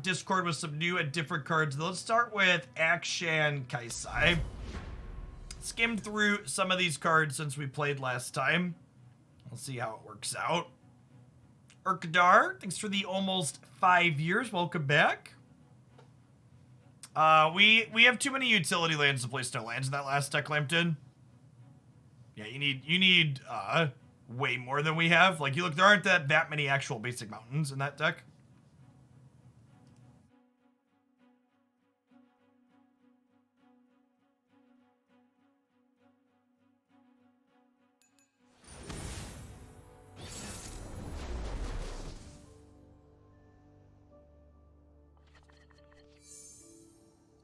Discord with some new and different cards. Let's start with Akshan Kaisai. Skimmed through some of these cards since we played last time. We'll see how it works out. Urkadar, thanks for the almost 5 years. Welcome back. We have too many utility lands to play snow lands in that last deck, Lampton. Yeah, you need way more than we have. Like, you look, there aren't that many actual basic mountains in that deck.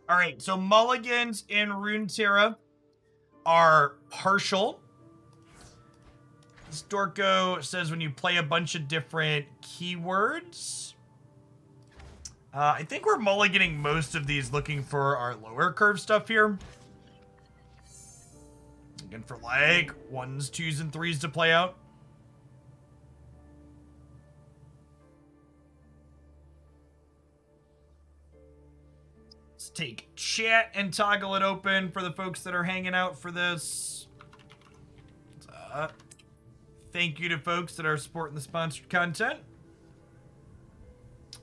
All right, so mulligans in Runeterra are partial. Storko says when you play a bunch of different keywords. I think we're mulliganing most of these looking for our lower curve stuff here. Looking for like 1s, 2s, and 3s to play out. Let's take chat and toggle it open for the folks that are hanging out for this. Thank you to folks that are supporting the sponsored content.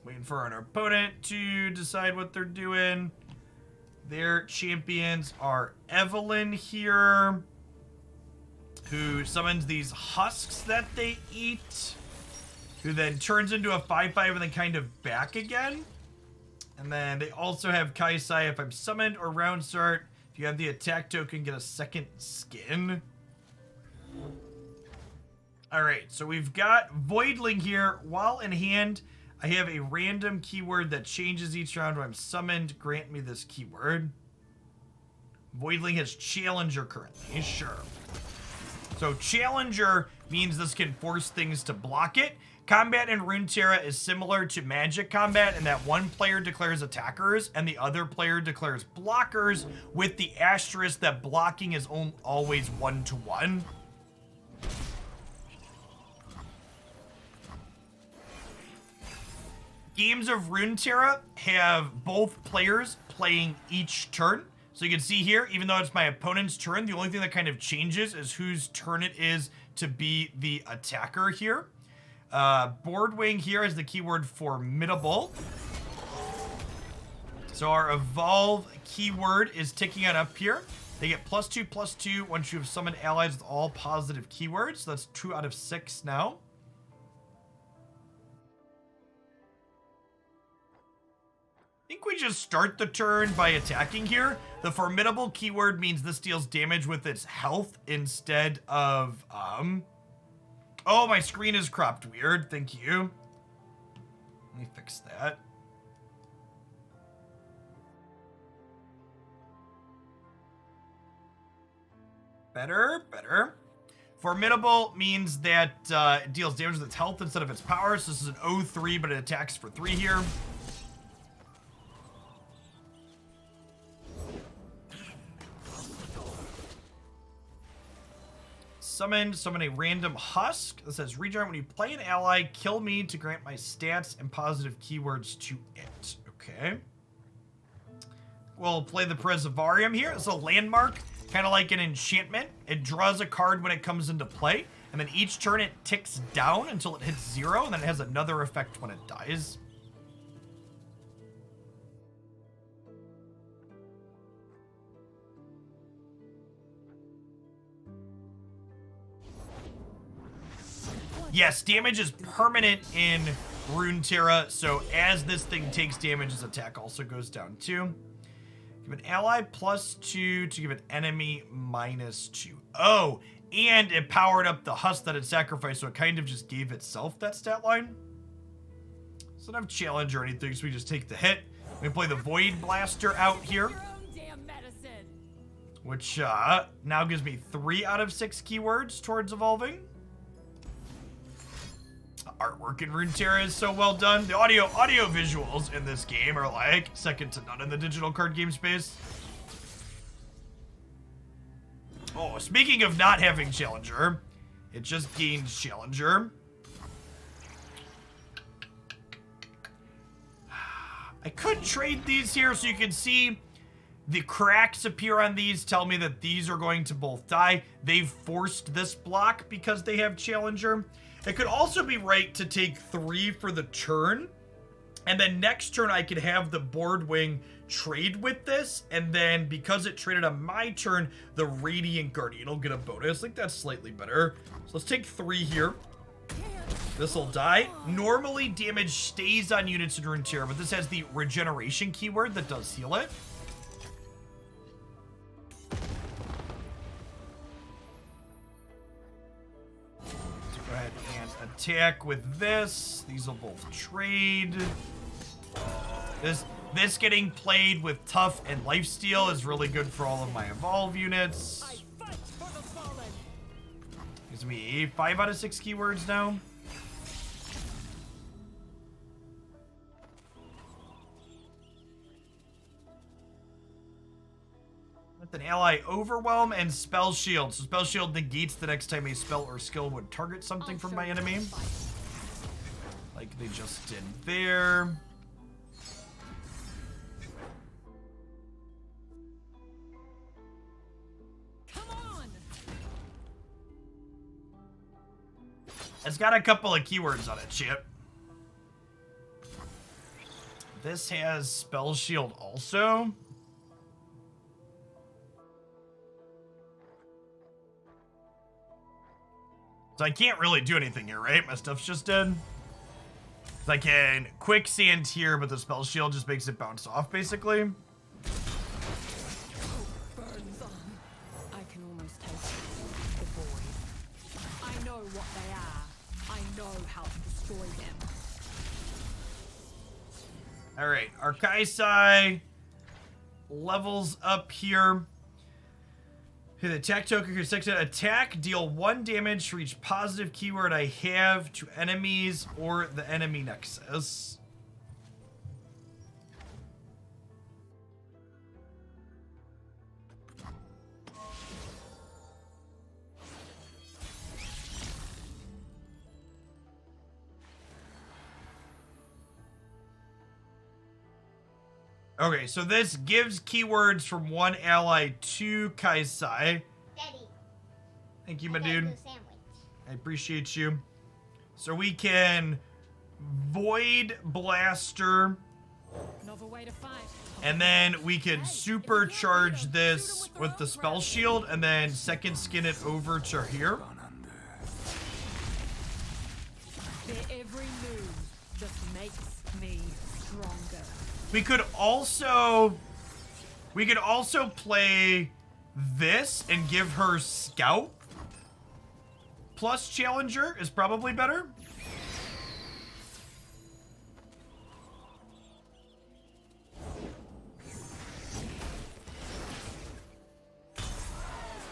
Waiting for our opponent to decide what they're doing. Their champions are Evelyn here, who summons these husks that they eat, who then turns into a 5/5 and then kind of back again. And then they also have Kaisai. If I'm summoned or round start, if you have the attack token, get a second skin. Alright, so we've got Voidling here. While in hand, I have a random keyword that changes each round when I'm summoned. Grant me this keyword. Voidling has Challenger currently. Sure. So Challenger means this can force things to block it. Combat in Runeterra is similar to Magic combat in that one player declares attackers and the other player declares blockers, with the asterisk that blocking is always 1-to-1. Games of Runeterra have both players playing each turn. So you can see here, even though it's my opponent's turn, the only thing that kind of changes is whose turn it is to be the attacker here. Boardwing here is the keyword formidable. So our evolve keyword is ticking on up here. They get +2/+2 once you have summoned allies with all positive keywords. So that's 2 out of 6 now. I think we just start the turn by attacking here. The formidable keyword means this deals damage with its health instead of, Oh, my screen is cropped weird. Thank you. Let me fix that. Better. Formidable means that it deals damage with its health instead of its power. So this is an 0-3, but it attacks for 3 here. Summon a random husk that says rejoin when you play an ally, kill me to grant my stats and positive keywords to it. Okay. We'll play the Preservarium here. It's a landmark, kind of like an enchantment. It draws a card when it comes into play, and then each turn it ticks down until it hits 0, and then it has another effect when it dies. Yes, damage is permanent in Runeterra, so as this thing takes damage, its attack also goes down too. Give an ally +2 to give an enemy -2. Oh, and it powered up the husk that it sacrificed, so it kind of just gave itself that stat line. So don't have challenge or anything, so we just take the hit. We play the Void Blaster out here, which now gives me 3 out of 6 keywords towards evolving. Artwork in Runeterra is so well done. The audio visuals in this game are like second to none in the digital card game space. Oh, speaking of not having Challenger, it just gained Challenger. I could trade these here so you can see the cracks appear on these, tell me that these are going to both die. They've forced this block because they have Challenger. It could also be right to take 3 for the turn, and then next turn I could have the Board Wing trade with this, and then because it traded on my turn, the Radiant Guardian will get a bonus. I think that's slightly better. So let's take 3 here. This will die. Normally damage stays on units in Runeterra, but this has the regeneration keyword that does heal it. Go ahead and attack with this. These will both trade. This getting played with Tough and Lifesteal is really good for all of my Evolve units. Gives me 5 out of 6 keywords now. With an ally Overwhelm and Spell Shield. So Spell Shield negates the next time a spell or skill would target something from my enemy. Like they just did there. It's got a couple of keywords on it, Chip. This has Spell Shield also. So I can't really do anything here, right? My stuff's just dead. So I can Quicksand here, but the Spell Shield just makes it bounce off, basically. Burns on. I can almost taste the boys. I know what they are. I know how to destroy them. All right, our Kaisai levels up here. Okay, the attack token can select an attack, deal 1 damage for each positive keyword I have to enemies or the enemy nexus. Okay, so this gives keywords from one ally to Kaisai. Daddy. Thank you, my I got dude. you a sandwich. I appreciate you. So we can Void Blaster, Another way to fight. and then we can supercharge this with the Spell Shield, and then second skin it over to here. Their every move just makes me stronger. We could also play this and give her Scout plus Challenger is probably better.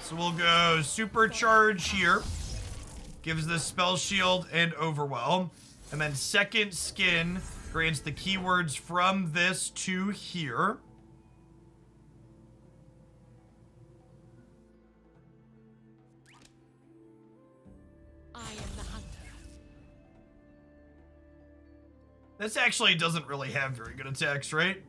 So we'll go Supercharge here. Gives the Spell Shield and Overwhelm. And then second skin grants the keywords from this to here. I am the hunter. This actually doesn't really have very good attacks, right?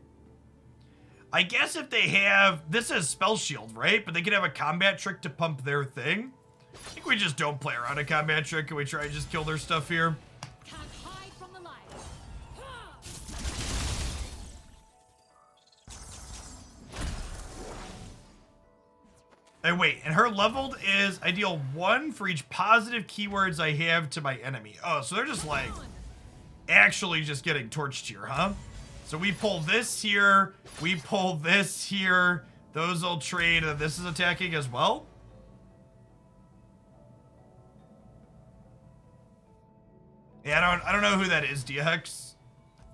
I guess if they have... This is Spell Shield, right? But they can have a combat trick to pump their thing. I think we just don't play around a combat trick and we try and just kill their stuff here. Can't hide from the light. And wait, and her leveled is I deal 1 for each positive keywords I have to my enemy. Oh, so they're just like actually just getting torched here, huh? So we pull this here, we pull this here, those will trade, and this is attacking as well. Yeah, I don't know who that is, Hex.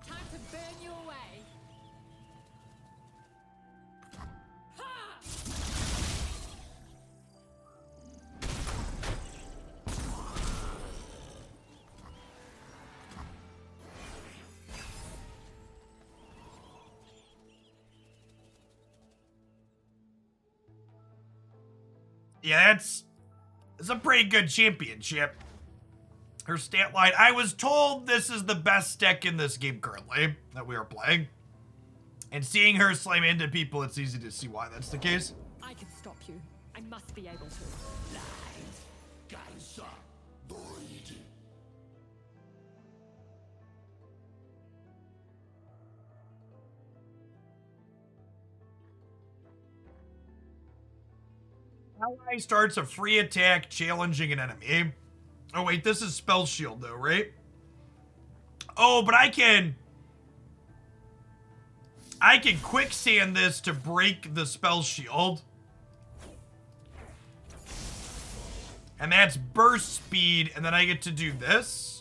Time to burn you away. Yeah, it's a pretty good championship. Her stat line, I was told this is the best deck in this game currently that we are playing. And seeing her slam into people, it's easy to see why that's the case. I can stop you. I must be able to. Ally starts a free attack challenging an enemy. Oh wait, this is spell shield though, right? Oh, but I can quicksand this to break the spell shield. And that's burst speed, and then I get to do this.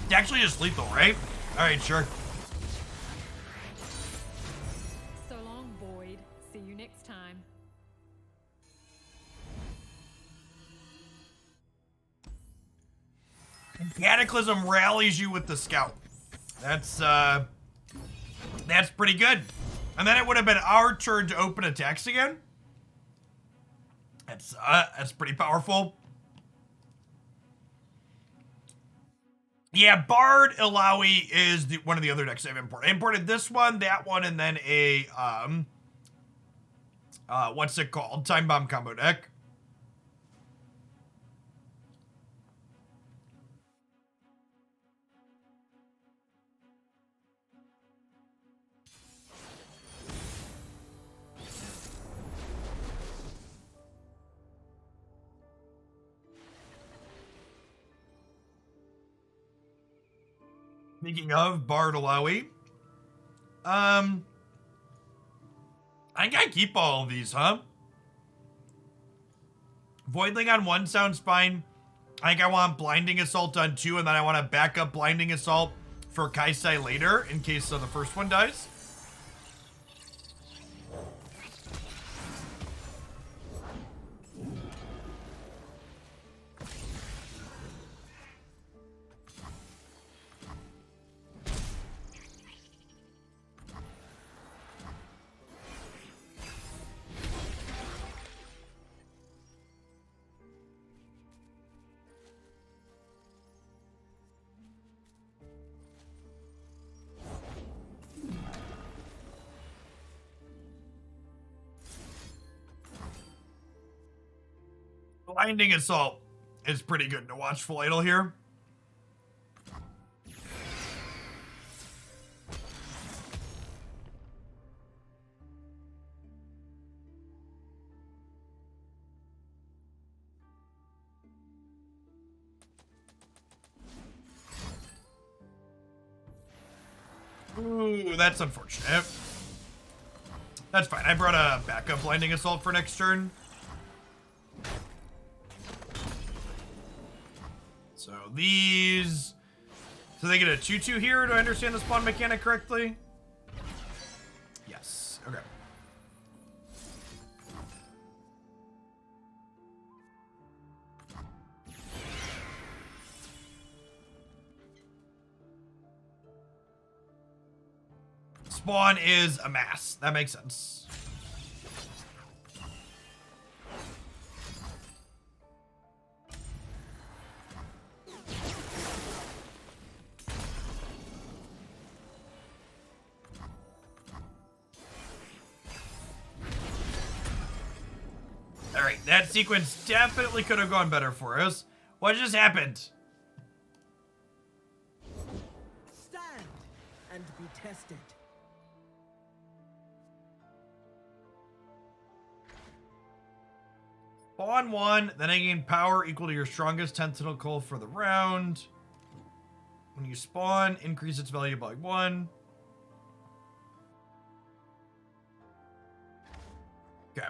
It's actually just lethal, right? Alright, sure. So long, Void. See you next time. Cataclysm rallies you with the scout. That's pretty good. And then it would have been our turn to open attacks again. That's pretty powerful. Yeah, Bard Ilawi is one of the other decks I've imported. I imported this one, that one, and then a what's it called? Time Bomb combo deck. Speaking of Bard Ilawi, I think I keep all of these, huh? Voidling on 1 sounds fine. I think I want Blinding Assault on 2, and then I want to back up Blinding Assault for Kaisai later in case the first one dies. Blinding Assault is pretty good to watch full idle here. Ooh, that's unfortunate. That's fine. I brought a backup Blinding Assault for next turn. So these... So they get a 2-2 here? Do I understand the spawn mechanic correctly? Yes. Okay. Spawn is a mass. That makes sense. Alright, that sequence definitely could have gone better for us. What just happened? Stand and be tested. Spawn 1, then I gain power equal to your strongest tentacle for the round. When you spawn, increase its value by 1. Okay.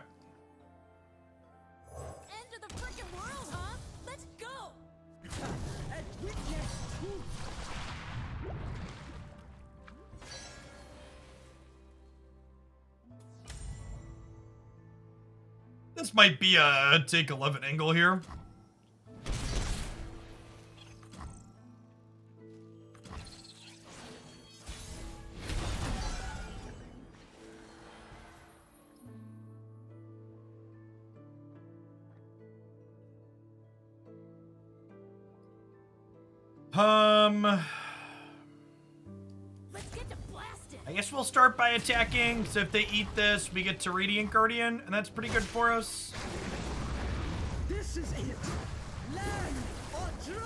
End of the frickin' world, huh? Let's go! And witness truth. This might be a take 11 angle here. Let's get to blasting. I guess we'll start by attacking, so if they eat this, we get to Radiant Guardian, and that's pretty good for us. This is it. Land or drown.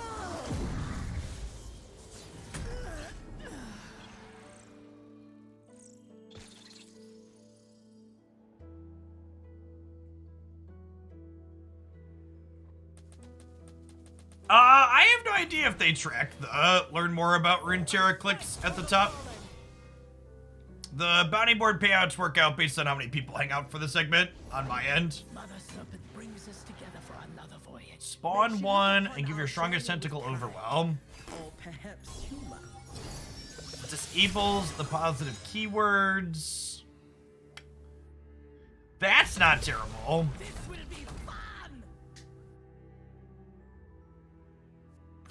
I have no idea if they track the learn more about Runeterra clicks at the top. The bounty board payouts work out based on how many people hang out for the segment on my end. Mother Serpent brings us together for another voyage. Spawn one and give your strongest tentacle overwhelm. Or perhaps humor. Disables the positive keywords. That's not terrible. This will be fun.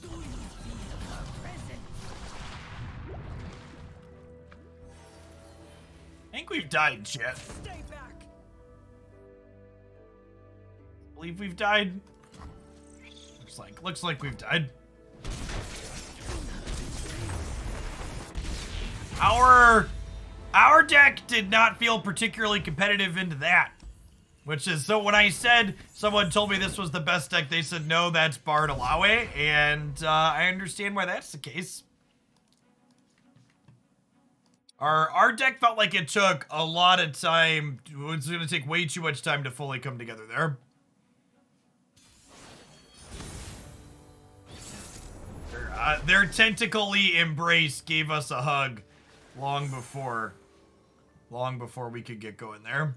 Do you feel her presence? I think we've died, chat. Stay back. Believe we've died. Looks like we've died. Our deck did not feel particularly competitive into that. Which is, so when I said someone told me this was the best deck, they said, no, that's Bard Alawe, and I understand why that's the case. Our deck felt like it took a lot of time. It was going to take way too much time to fully come together there. Their tentacly embrace gave us a hug long before we could get going there.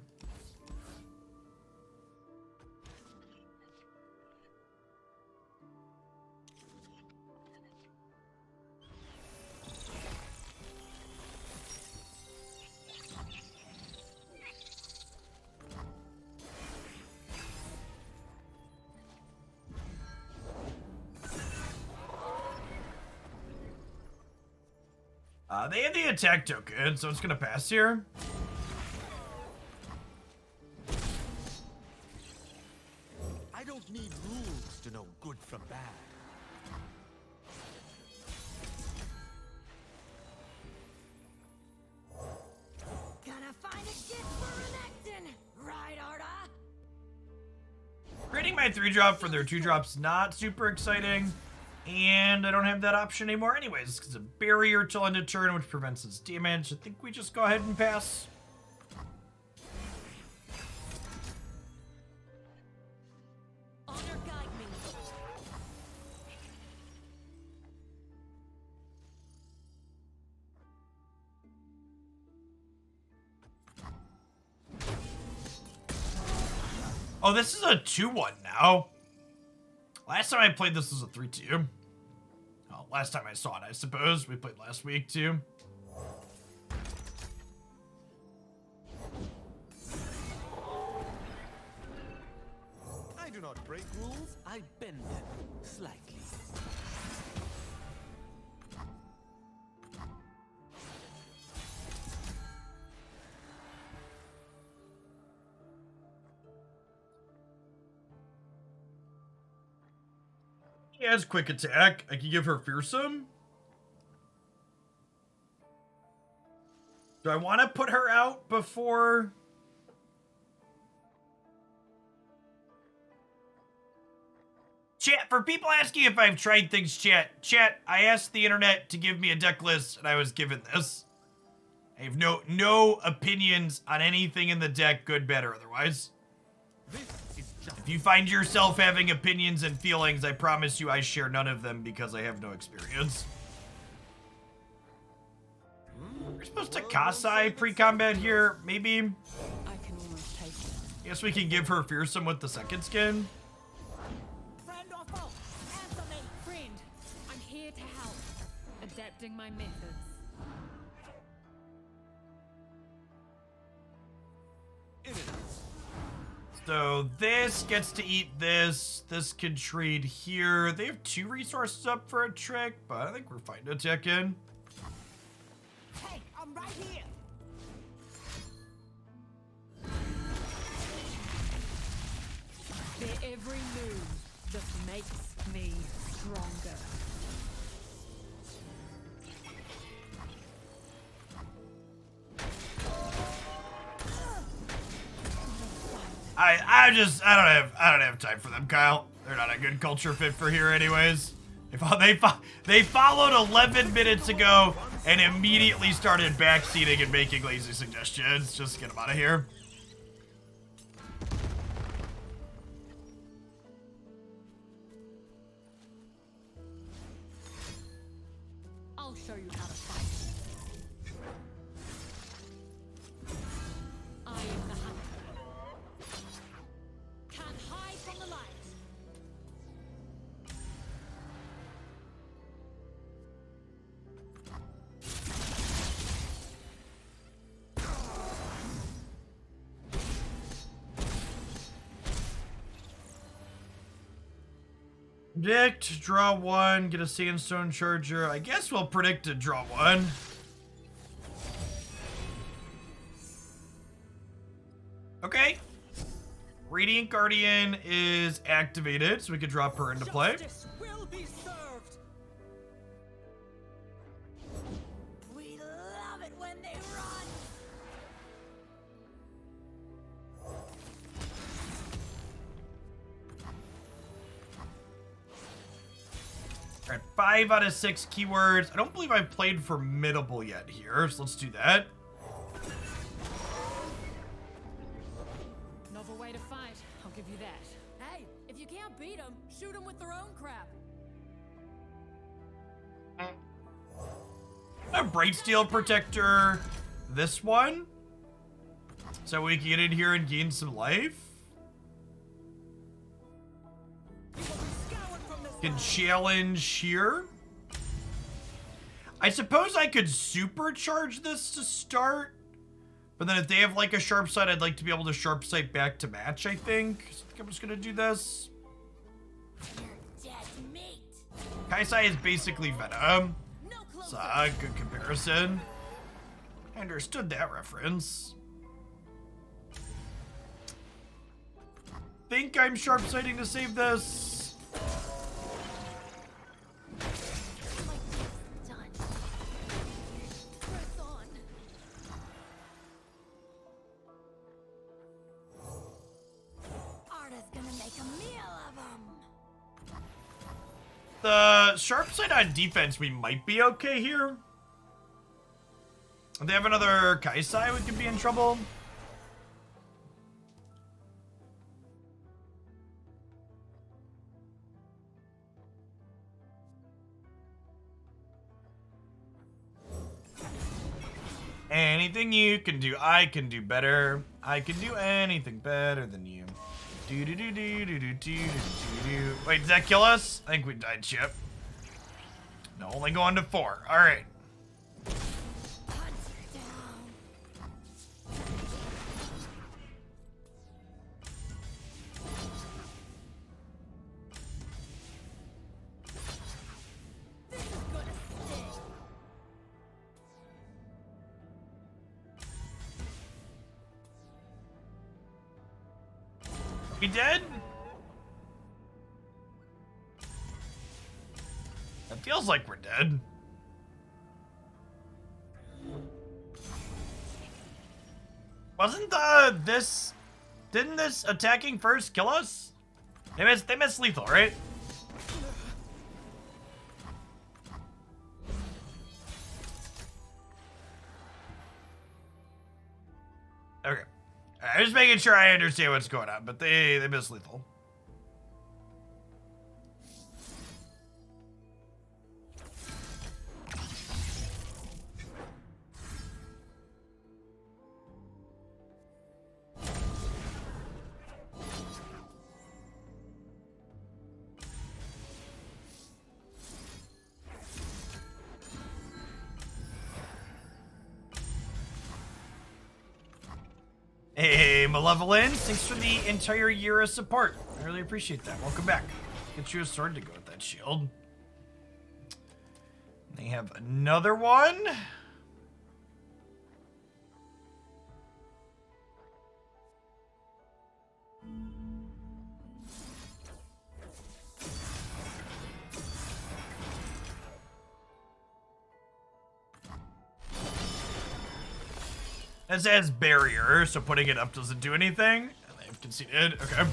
They have the attack token, so it's gonna pass here. I don't need rules to know good from bad. Gonna find a gift for Renekton, right, Arda? Creating my 3-drop for their 2-drop's not super exciting. And I don't have that option anymore anyways. It's a barrier till end of turn, which prevents its damage. I think we just go ahead and pass. Honor guide me. Oh, this is a 2-1 now. Last time I played this was a 3-2. Oh, last time I saw it, I suppose. We played last week, too. I do not break rules, I bend them slightly. She has quick attack. I can give her fearsome. Do I want to put her out before... Chat, for people asking if I've tried things, chat, I asked the internet to give me a deck list, and I was given this. I have no opinions on anything in the deck, good, bad, or otherwise. This is just If you find yourself having opinions and feelings, I promise you I share none of them because I have no experience. We're supposed to Kasai pre-combat here, maybe? I can almost taste it. Guess we can give her fearsome with the second skin. Friend or foe, answer me. Friend, I'm here to help. Adapting my methods. in it. So this gets to eat this. This can trade here. They have 2 resources up for a trick, but I think we're fine to attack in. Hey, I'm right here. Their every move just makes me stronger. I don't have time for them, Kyle. They're not a good culture fit for here anyways. They followed 11 minutes ago and immediately started backseating and making lazy suggestions. Just get them out of here. I'll show you how to fight. I am the hunter. Can't hide from the light. Predict, draw one, get a sandstone charger. I guess we'll predict to draw one. Okay. Radiant Guardian is activated, so we could drop her into play. Justice will be served. We love it when they run. All right, 5 out of 6 keywords. I don't believe I've played Formidable yet here, so let's do that. Novel way to fight, I'll give you that. Hey, if you can't beat them, shoot them with their own crap. A Bright Steel Protector. This one. So we can get in here and gain some life. You will be scoured from this Can challenge here. I suppose I could supercharge this to start. But then if they have like a sharp sight, I'd like to be able to sharp sight back to match, I think. So I think I'm just going to do this. You're dead meat. Kaisai is basically Venom. No It's closer. a good comparison. I understood that reference. Think I'm sharp sighting to save this. Done. Press on. Arda's gonna make a meal of them. The sharp sight on defense, we might be okay here. If they have another Kaisai, we could be in trouble. Anything you can do, I can do better. I can do anything better than you. Do do do do do do do do do. Wait, does that kill us? I think we died, Chip. No, only going to 4. All right. Hunt down. This is gonna sting. We dead? It feels like we're dead. Wasn't this... Didn't this attacking first kill us? They missed lethal, right? Okay. I'm just making sure I understand what's going on, but they missed lethal. Hey, Malevolence, thanks for the entire year of support. I really appreciate that. Welcome back. Get you a sword to go with that shield. They have another one. This has barrier, so putting it up doesn't do anything. And they have conceded. Okay.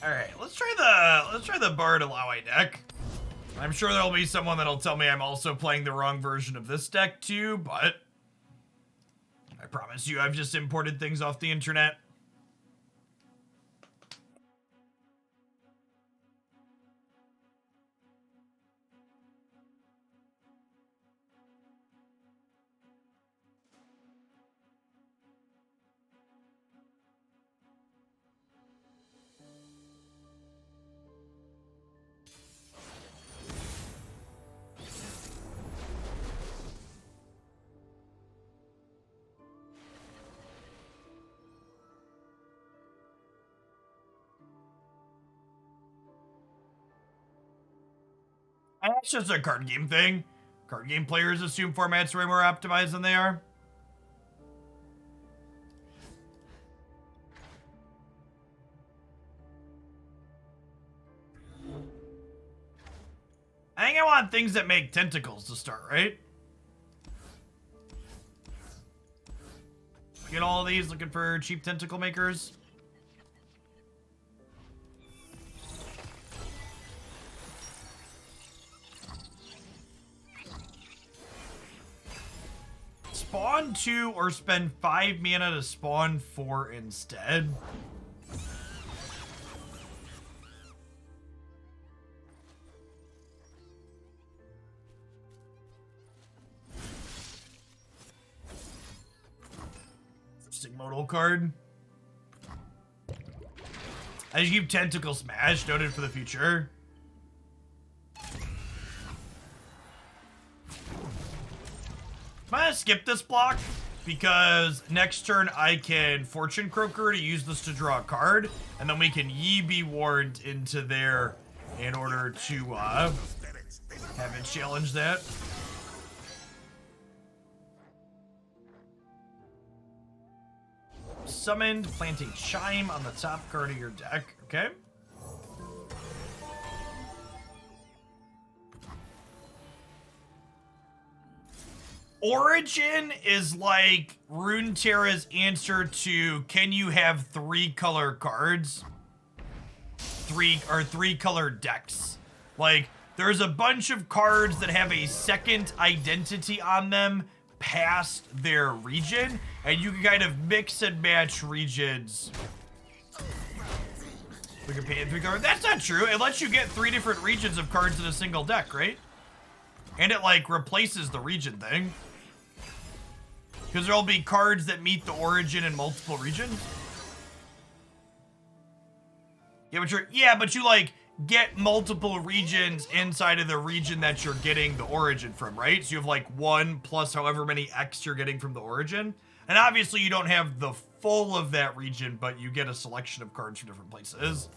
All right, let's try the Bard Alawi deck. I'm sure there'll be someone that'll tell me I'm also playing the wrong version of this deck too, but I promise you I've just imported things off the internet. And that's just a card game thing. Card game players assume formats are way more optimized than they are. I think I want things that make tentacles to start, right? Get all of these, looking for cheap tentacle makers. Spawn 2 or spend 5 mana to spawn 4 instead. Interesting modal card. I just keep Tentacle Smash, noted for the future. I'm gonna skip this block because next turn I can Fortune Croaker to use this to draw a card, and then we can Ye Be Warned into there in order to have it challenge that. Summoned, planting Chime on the top card of your deck. Okay. Origin is like Runeterra's answer to can you have 3 color cards? Three color decks. Like, there's a bunch of cards that have a second identity on them past their region, and you can kind of mix and match regions. We can pay in 3 cards. That's not true. It lets you get 3 different regions of cards in a single deck, right? And it, like, replaces the region thing. Because there'll be cards that meet the origin in multiple regions. Yeah, but you like get multiple regions inside of the region that you're getting the origin from, right? So you have like 1 plus however many X you're getting from the origin. And obviously you don't have the full of that region, but you get a selection of cards from different places.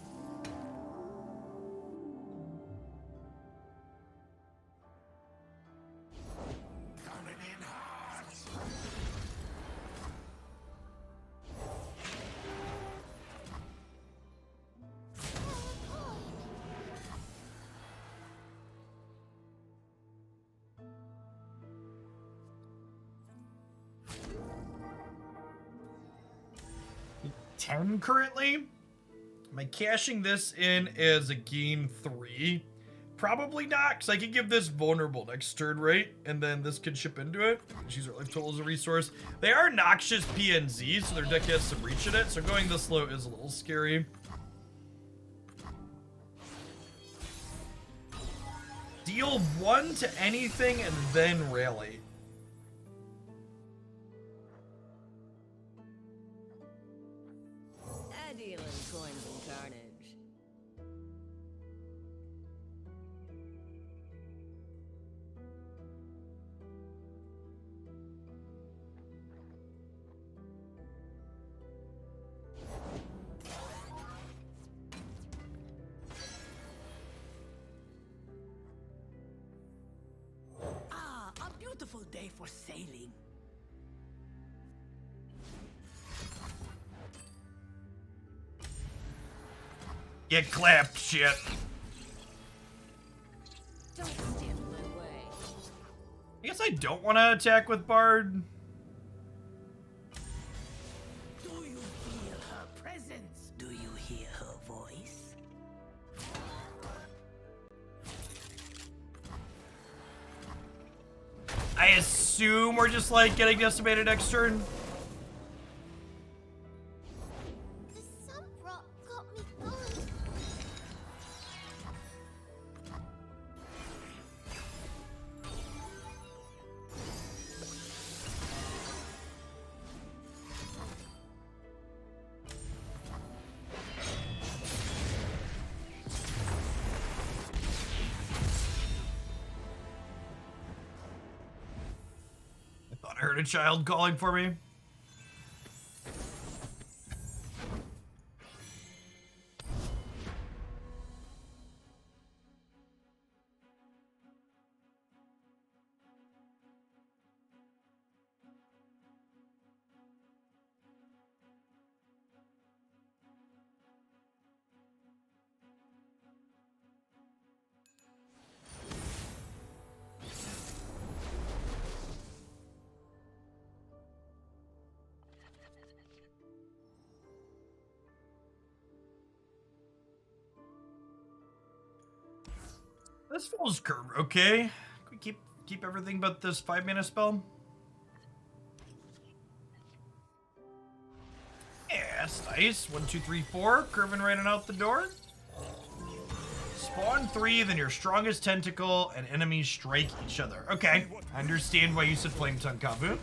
Currently, am I cashing this in as a gain 3? Probably not, because I can give this vulnerable next turn, right? And then this can ship into it. Use their life total as a resource. They are noxious PNZ, so their deck has some reach in it, so going this low is a little scary. Deal 1 to anything and then rally. Beautiful day for sailing. Get clapped, shit. Don't stand in my way. I guess I don't want to attack with Bard. Do you feel her presence? Do you hear her voice? I assume we're just like getting decimated next turn. The sun rock got me going. I thought I heard a child calling for me. This feels okay. Can we keep everything but this 5-mana spell? Yeah, that's nice. 1, 2, 3, 4. Curving right on out the door. Spawn 3, then your strongest tentacle and enemies strike each other. Okay, I understand why you said Flame Tongue Kavu.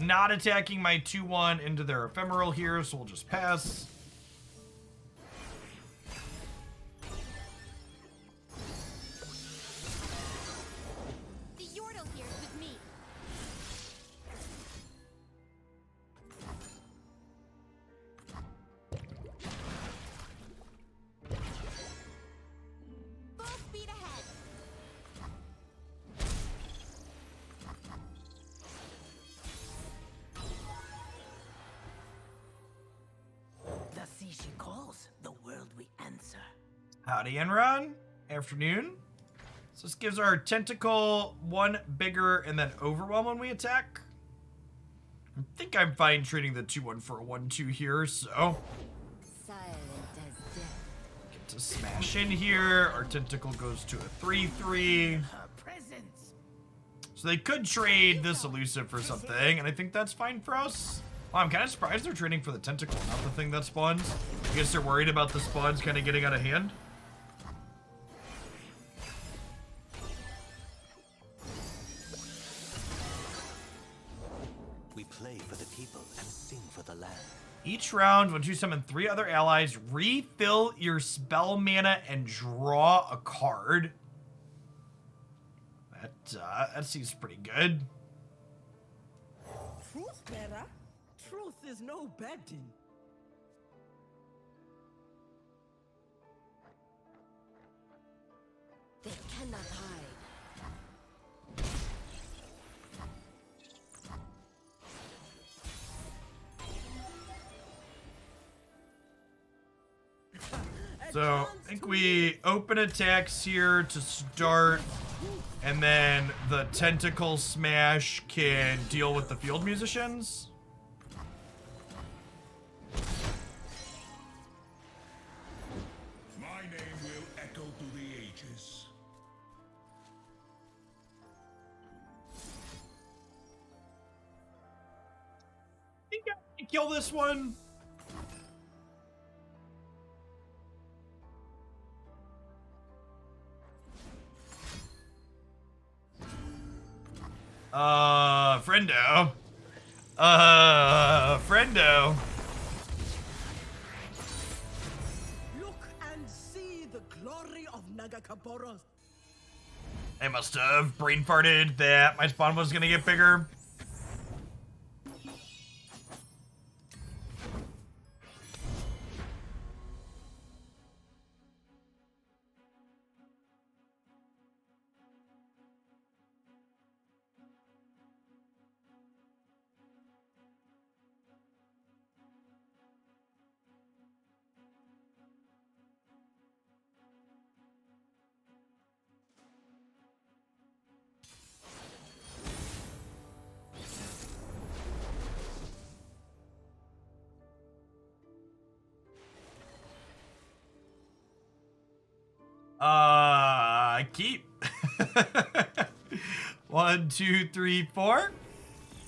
Not attacking my 2/1 into their ephemeral here, so we'll just pass. The Yordle here is with me. Full speed ahead. The sea she calls, the world we answer. Howdy, Enron. Afternoon. So this gives our tentacle 1 bigger and then overwhelm when we attack. I think I'm fine trading the 2/1 for a 1/2 here, so Silent as death. get to smash in here. Our tentacle goes to a 3/3. Her presence. So they could trade this elusive for something, and I think that's fine for us. Well, I'm kind of surprised they're trading for the tentacle, not the thing that spawns. I guess they're worried about the spawns kind of getting out of hand. We play for the people and sing for the land. Each round, once you summon 3 other allies, refill your spell mana and draw a card. That seems pretty good. Truth bearer? Truth is no bedding. They cannot hide. So I think we open attacks here to start, and then the tentacle smash can deal with the field musicians. My name will echo through the ages. I think I can kill this one. Friendo. Friendo. Look and see the glory of Nagakaboros. I must have brain farted that my spawn was gonna get bigger. Keep. 1, 2, 3, 4.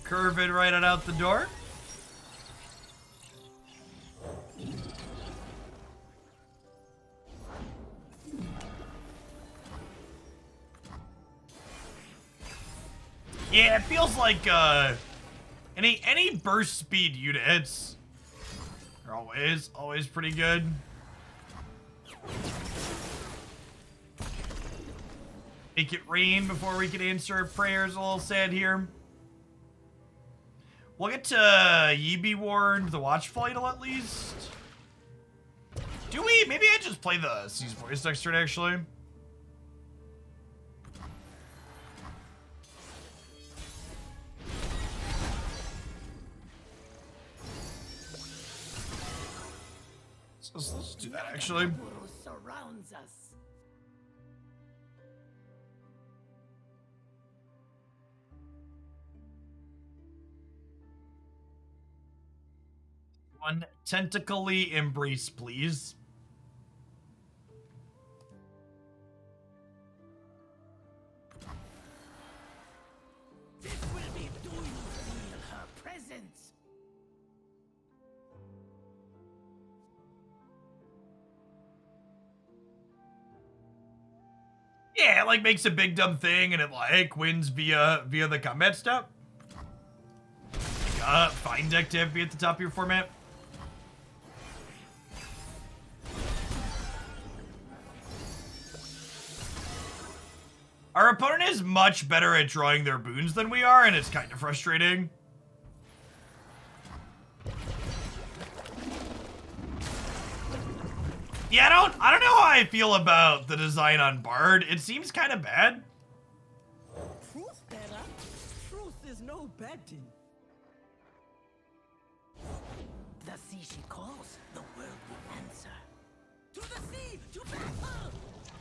Curve it right on out the door. Yeah, it feels like any burst speed units are always pretty good. Make it rain before we can answer prayers. A little sad here. We'll get to Ye Be Warned, the Watchful Idol at least. Do we? Maybe I just play the Seize Voice next turn, actually. So let's do that, actually. Guru surrounds us. One tentacly embrace, please. This will be. Do you feel her presence? Yeah, it like makes a big dumb thing and it like wins via the combat step. Fine deck to be at the top of your format. Our opponent is much better at drawing their boons than we are, and it's kind of frustrating. Yeah, I don't know how I feel about the design on Bard. It seems kind of bad. Runeterra? Truth is no betting. The sea she calls, the world will answer. To the sea, to battle!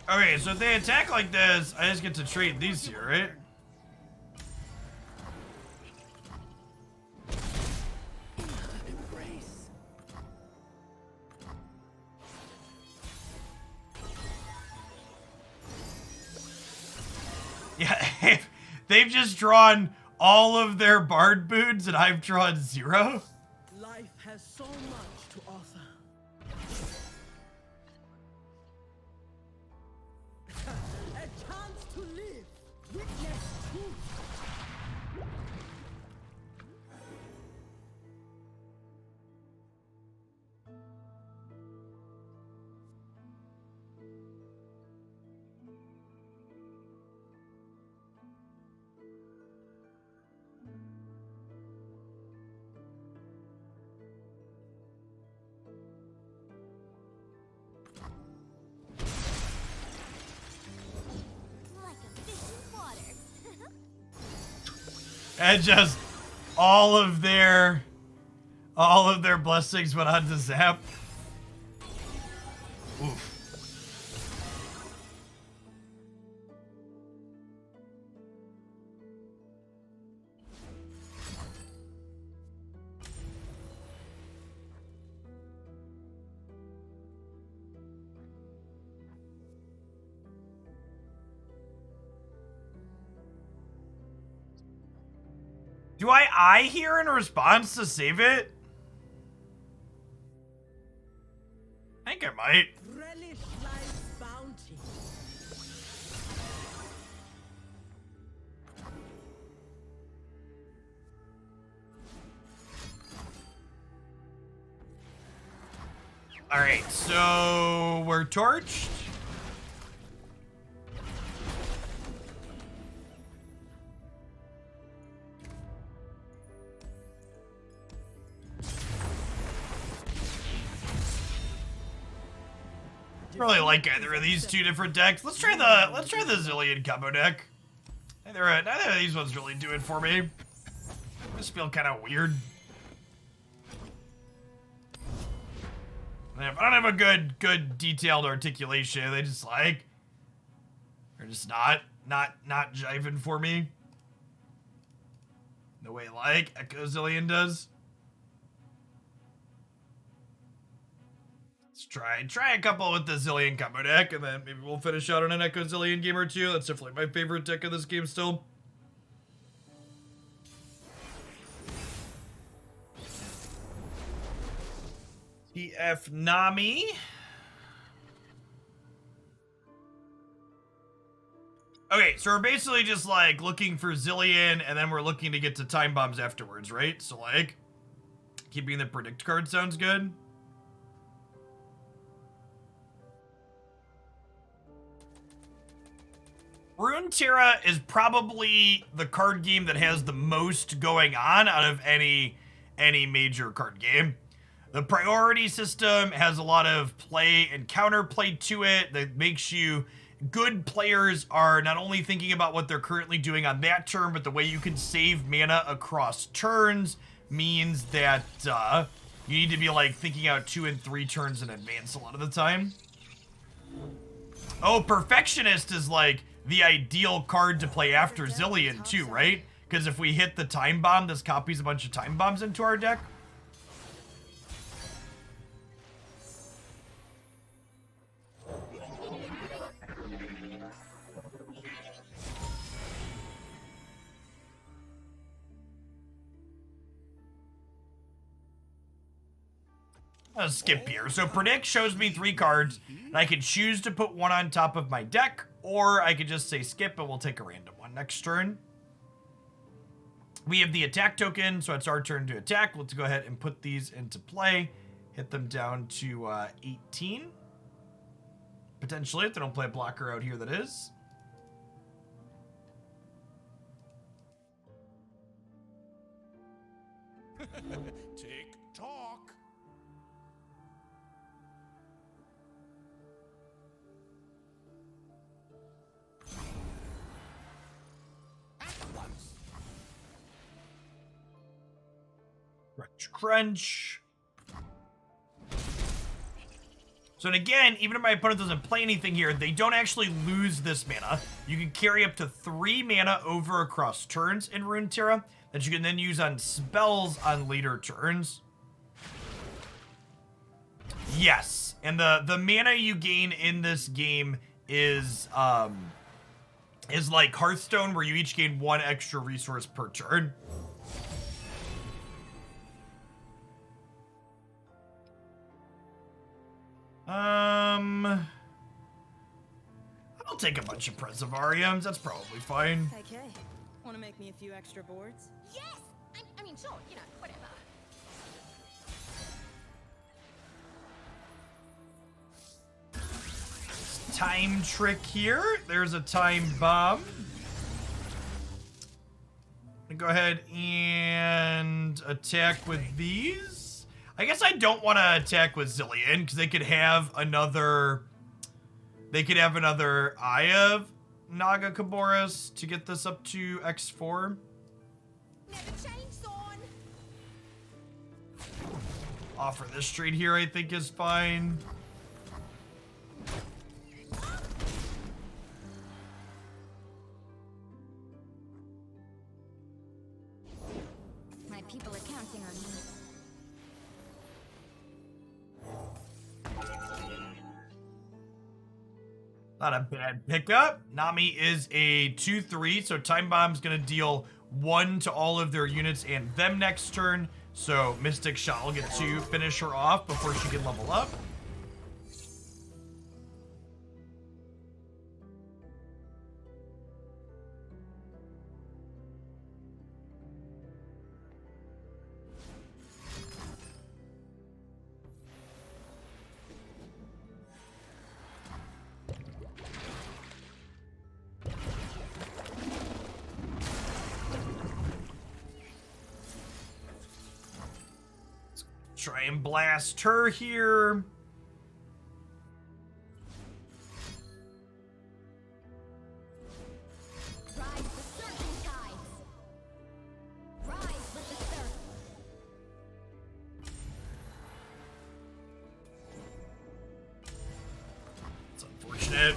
Okay, so if they attack like this, I just get to trade these here, right? Embrace. Yeah, they've just drawn all of their Bard boons and I've drawn 0. Life has so much to offer. A chance to live. Witness truth. Like a fish in water. And just all of their blessings went on to Zap. Oof. Do I hear in response to save it? I think I might. Relish life's bounty. Alright, so we're torched. Really like either of these two different decks. Let's try the Zillion combo deck. Neither of these ones really do it for me. I just feel kind of weird. If I don't have a good detailed articulation, they just like they're just not jiving for me. The way like Echo Zillion does. Let's try a couple with the Zillion combo deck, and then maybe we'll finish out on an Echo Zillion game or two. That's definitely my favorite deck of this game still. TF Nami. Okay, so we're basically just like looking for Zillion, and then we're looking to get to time bombs afterwards, right? So like, keeping the predict card sounds good. Runeterra is probably the card game that has the most going on out of any major card game. The priority system has a lot of play and counterplay to it that makes you... Good players are not only thinking about what they're currently doing on that turn, but the way you can save mana across turns means that you need to be like thinking out 2 and 3 turns in advance a lot of the time. Oh, Perfectionist is like the ideal card to play after Zillion too, right? Because if we hit the time bomb, this copies a bunch of time bombs into our deck. I'll skip here. So Predict shows me 3 cards, and I can choose to put one on top of my deck, or I could just say skip and we'll take a random one next turn. We have the attack token, so it's our turn to attack. Let's go ahead and put these into play. Hit them down to 18. Potentially, if they don't play a blocker out here that is. Tick tock. Crunch, crunch. So and again, even if my opponent doesn't play anything here, they don't actually lose this mana. You can carry up to 3 mana over across turns in Runeterra that you can then use on spells on later turns. Yes, and the mana you gain in this game is like Hearthstone, where you each gain 1 extra resource per turn. I'll take a bunch of Presivariums. That's probably fine. Okay. Want to make me a few extra boards? Yes! I mean, sure, you know, whatever. Time trick here. There's a time bomb. Go ahead and attack with these. I guess I don't want to attack with Zillion because they could have another. They could have another Eye of Naga Kaboris to get this up to X4. Never change, son. Offer this trade here, I think, is fine. My people are counting on me. Not a bad pickup. Nami is a 2/3, so Time Bomb's gonna deal 1 to all of their units and them next turn. So Mystic Shot will get to finish her off before she can level up. Try and blast her here. Rise the surging tides. Rise with the surf. It's unfortunate.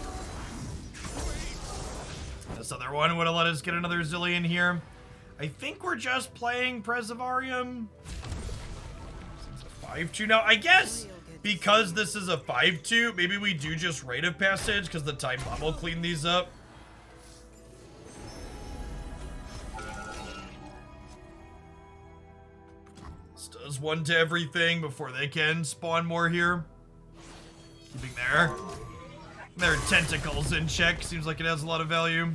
This other one would have let us get another Zillion here. I think we're just playing Presivarium. 5-2 now. I guess because this is a 5-2, maybe we do just Rite of Passage, because the Time Bomb will clean these up. This does 1 to everything before they can spawn more here. Keeping their tentacles in check. Seems like it has a lot of value.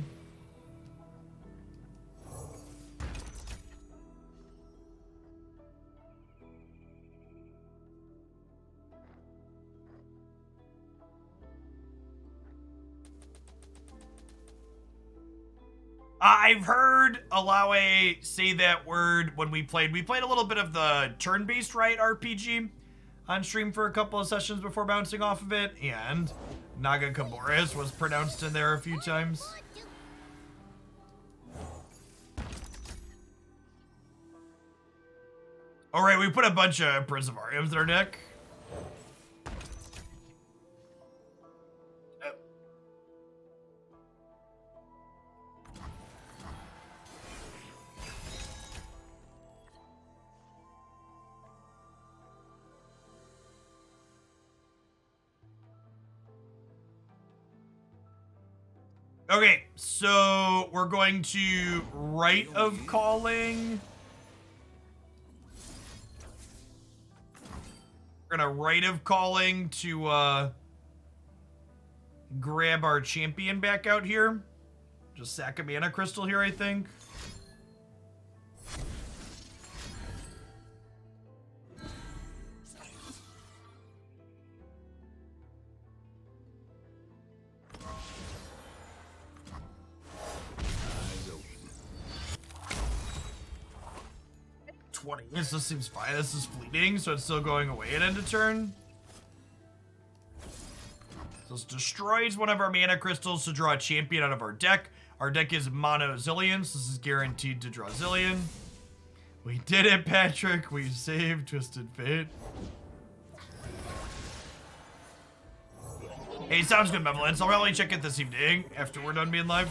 I've heard Alawe say that word when we played. We played a little bit of the turn-based Riot RPG on stream for a couple of sessions before bouncing off of it, and Naga Kaboris was pronounced in there a few times. Alright, we put a bunch of Prisivariums in our deck. Okay, so we're going to Rite of Calling. We're gonna Rite of Calling to grab our champion back out here. Just sack a mana crystal here, I think. Yes, this seems fine. This is fleeting, so it's still going away at end of turn. So this destroys one of our mana crystals to draw a champion out of our deck. Our deck is mono Zillion, so this is guaranteed to draw Zillion. We did it, Patrick. We saved Twisted Fate. Hey, sounds good, Benevolence. I'll probably check it this evening after we're done being live.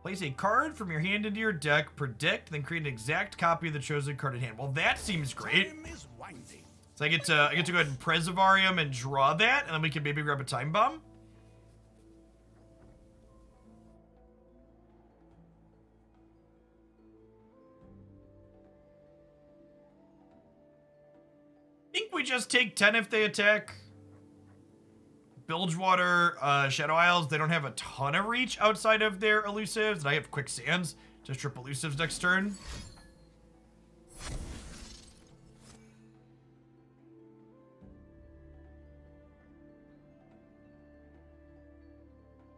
Place a card from your hand into your deck, predict, then create an exact copy of the chosen card in hand. Well, that seems great. So I get to go ahead and Prisivarium and draw that, and then we can maybe grab a Time Bomb. I think we just take 10 if they attack. Bilgewater, Shadow Isles, they don't have a ton of reach outside of their elusives, and I have Quicksands to strip elusives next turn.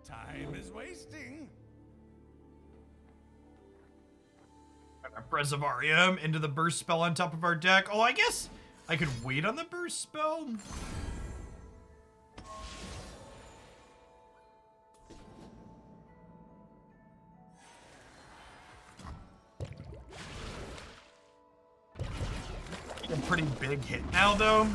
Time is wasting. Prisivarium into the burst spell on top of our deck. Oh, I guess I could wait on the burst spell. A pretty big hit now, though.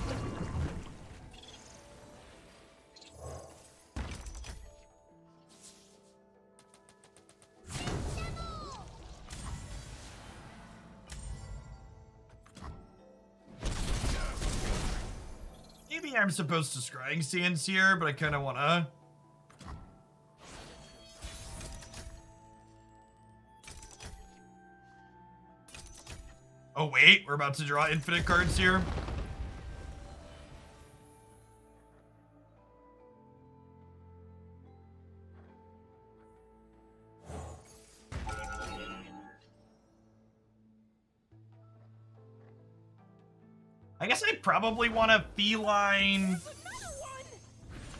Maybe I'm supposed to Scrying Sands here, but I kind of want to. Oh wait, we're about to draw infinite cards here. I guess I probably want a feline.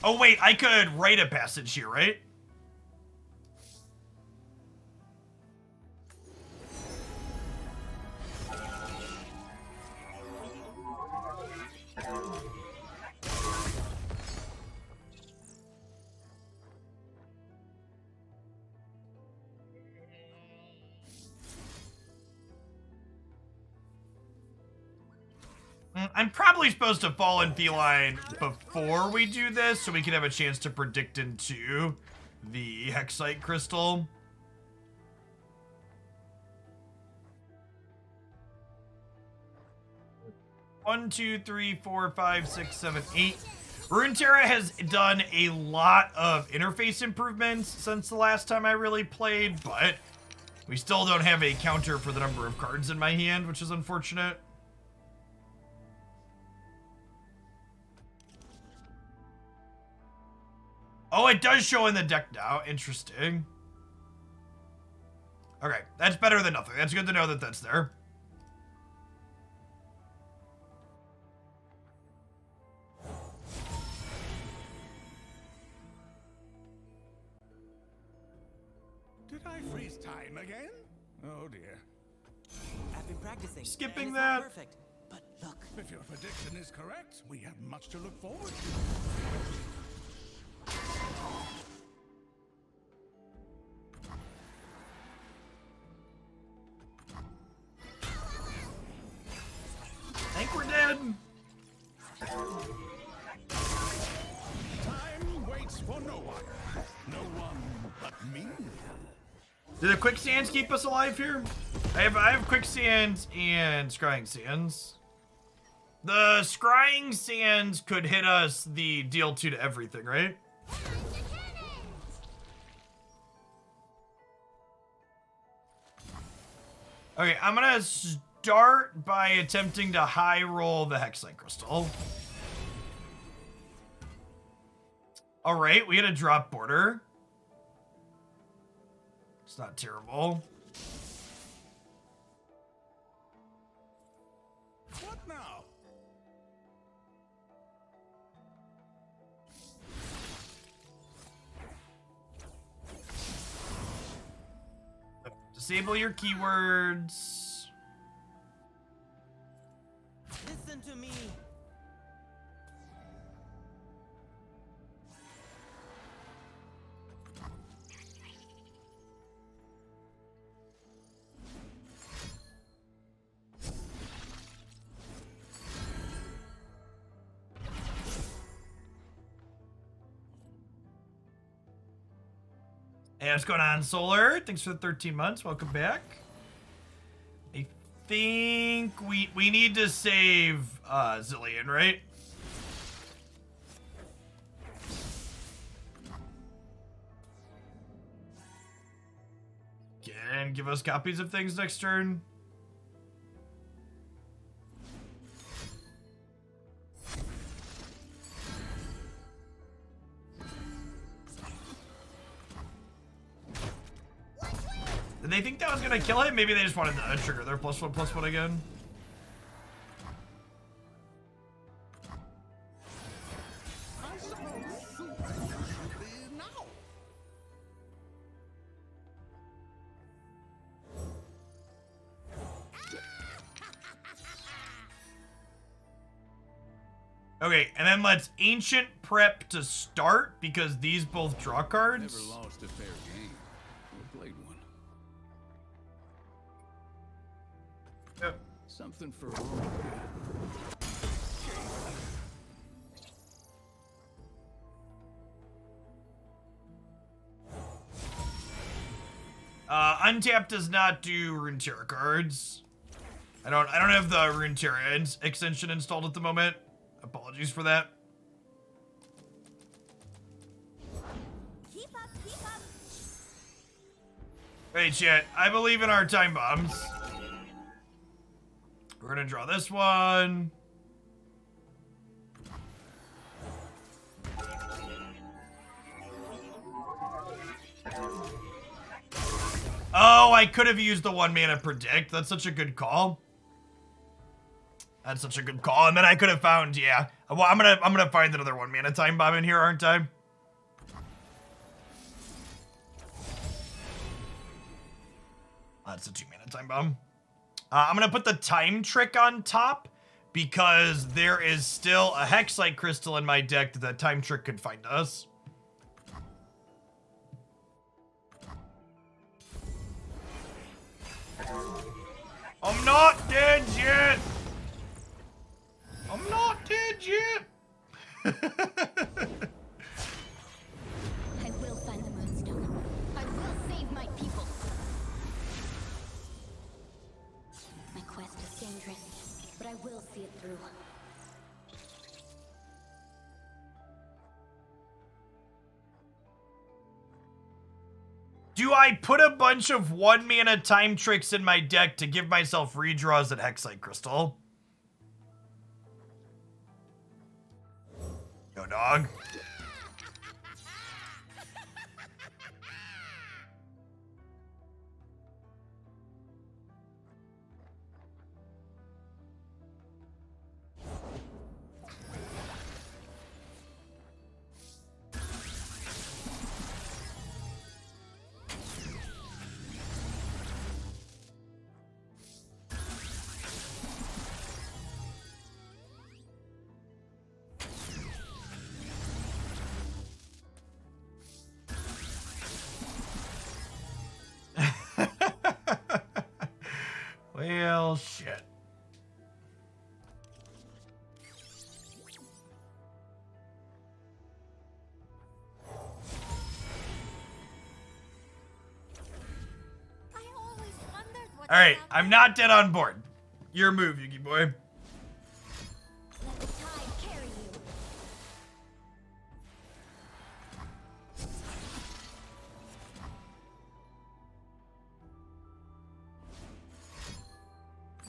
Oh wait, I could Rite a Passage here, right? I'm probably supposed to fall in feline before we do this, so we can have a chance to predict into the Hexite Crystal. 1, 2, 3, 4, 5, 6, 7, 8. Runeterra has done a lot of interface improvements since the last time I really played, but we still don't have a counter for the number of cards in my hand, which is unfortunate. Oh, it does show in the deck now. Interesting. Okay, that's better than nothing. That's good to know that that's there. Did I freeze time again? Oh dear. I've been practicing. Skipping and it's that. not perfect. But look. If your prediction is correct, we have much to look forward to. I think we're dead. Time waits for no one. No one but me. Do the quicksands keep us alive here? I have quicksands and scrying sands. The scrying sands could hit us the deal 2 to everything, right? Okay, I'm gonna start by attempting to high roll the Hexite Crystal. Alright, we had a drop border. It's not terrible. What now? Disable your keywords. Listen to me. Hey, what's going on, Solar? Thanks for the 13 months. Welcome back. I think we need to save Zillion, right? Can give us copies of things next turn. Did they think that was gonna kill him? Maybe they just wanted to trigger their +1/+1 again. I suppose super now. Okay, and then let's Ancient Prep to start because these both draw cards. Never lost a fair game. Or played one. Yep. Something for Untapped does not do Runeterra cards. I don't have the Runeterra extension installed at the moment. Apologies for that. Keep up, keep up. Hey, chat. I believe in our time bombs. We're gonna draw this one. Oh, I could have used the 1 mana predict. That's such a good call. That's such a good call. And then I could have found, yeah. Well, I'm gonna find another 1 mana time bomb in here, aren't I? That's a 2 mana time bomb. I'm gonna put the time trick on top because there is still a Hexite Crystal in my deck that the time trick could find us. I'm not dead yet! I'm not dead yet! I will find the moonstone. I will save my people. My quest is dangerous, but I will see it through. Do I put a bunch of 1-mana time tricks in my deck to give myself redraws at Hexite Crystal? No, dog. Well, shit. I always wondered what. All right, I'm not dead on board. Your move, Yugi boy. Let the tide carry you.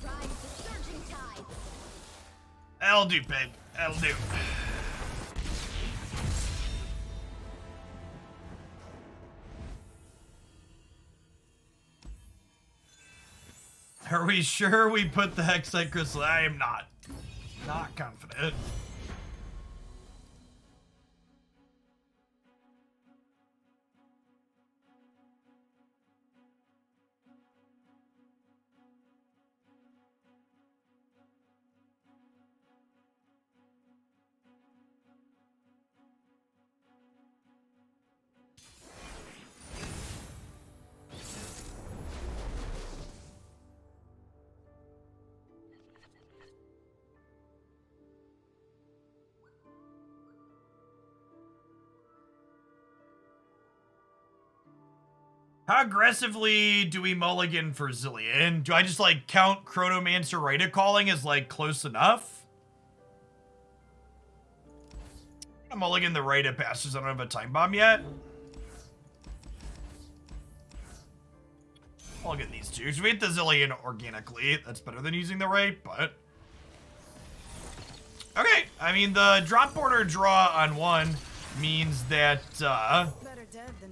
Rise the surging tide. That'll do, pig. That'll do. Are we sure we put the Hexite Crystal? I am not. Not confident. How aggressively do we mulligan for Zillion? Do I just like count Chronomancer Rite of Calling as like close enough? I'm gonna mulligan the Rite of Passage. I don't have a time bomb yet. Mulligan these two. Should we hit the Zillion organically? That's better than using the Rite, but okay. I mean, the drop border draw on one means that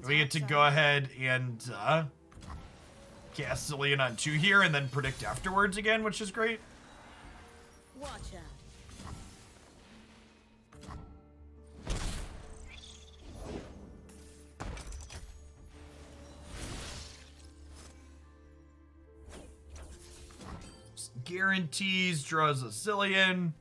we get to go ahead and cast Zillion on 2 here and then predict afterwards again, which is great. Watch out. Guarantees draws a Zillion.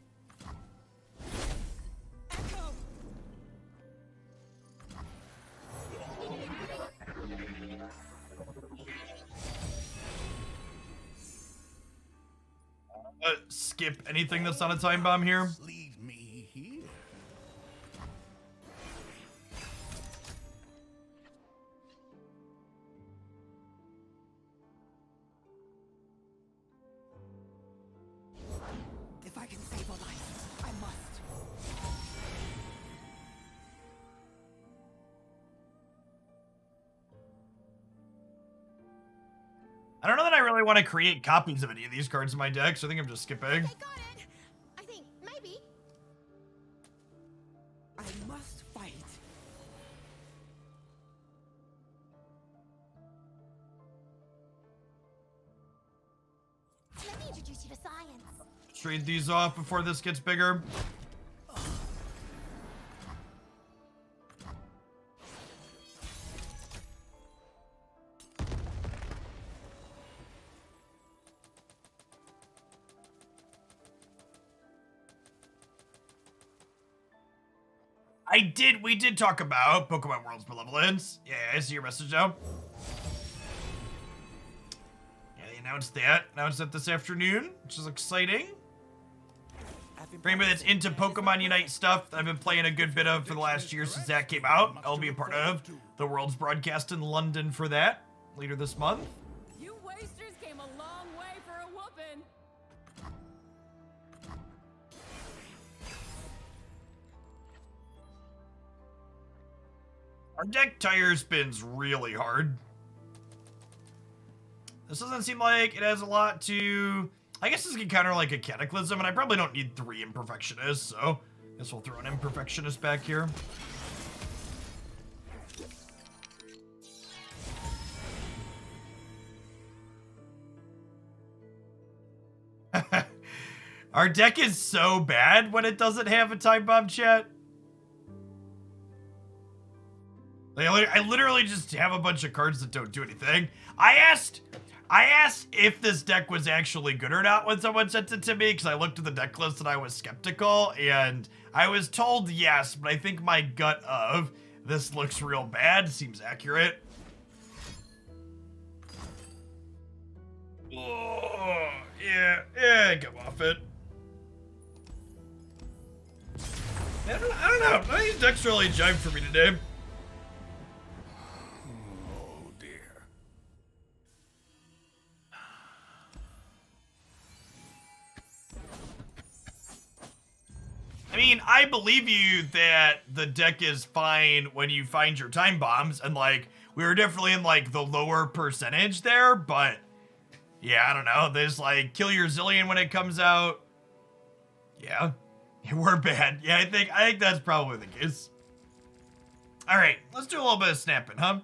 Skip anything that's not a time bomb here. Leave me here. If I can save a life, I must. I don't know that I really want to create copies of any of these cards in my deck, so I think I'm just skipping. I got it. I think maybe. I must fight. Let me introduce you to science. Trade these off before this gets bigger. We did talk about Pokemon World's Malevolence. Yeah, I see your message now. Yeah, they announced that this afternoon, which is exciting. For anybody that's into Pokemon Unite stuff, I've been playing a good bit of for the last year since that came out. I'll be a part of the World's broadcast in London for that later this month. You wasters came a long way for a whooping. Our deck tire spins really hard. This doesn't seem like it has a lot to... I guess this can counter like a Cataclysm, and I probably don't need 3 Imperfectionists, so I guess we'll throw an Imperfectionist back here. Our deck is so bad when it doesn't have a Time Bomb, chat. Like, I literally just have a bunch of cards that don't do anything. I asked if this deck was actually good or not when someone sent it to me, because I looked at the deck list and I was skeptical, and I was told yes, but I think my gut of this looks real bad seems accurate. Oh, yeah, come off it. I don't know. None of these decks really jive for me today. Oh dear. I mean, I believe you that the deck is fine when you find your time bombs, and like, we were definitely in like the lower percentage there, but yeah, I don't know. There's like, kill your Zillion when it comes out. Yeah, we're bad. Yeah, I think that's probably the case. All right, let's do a little bit of snapping, huh?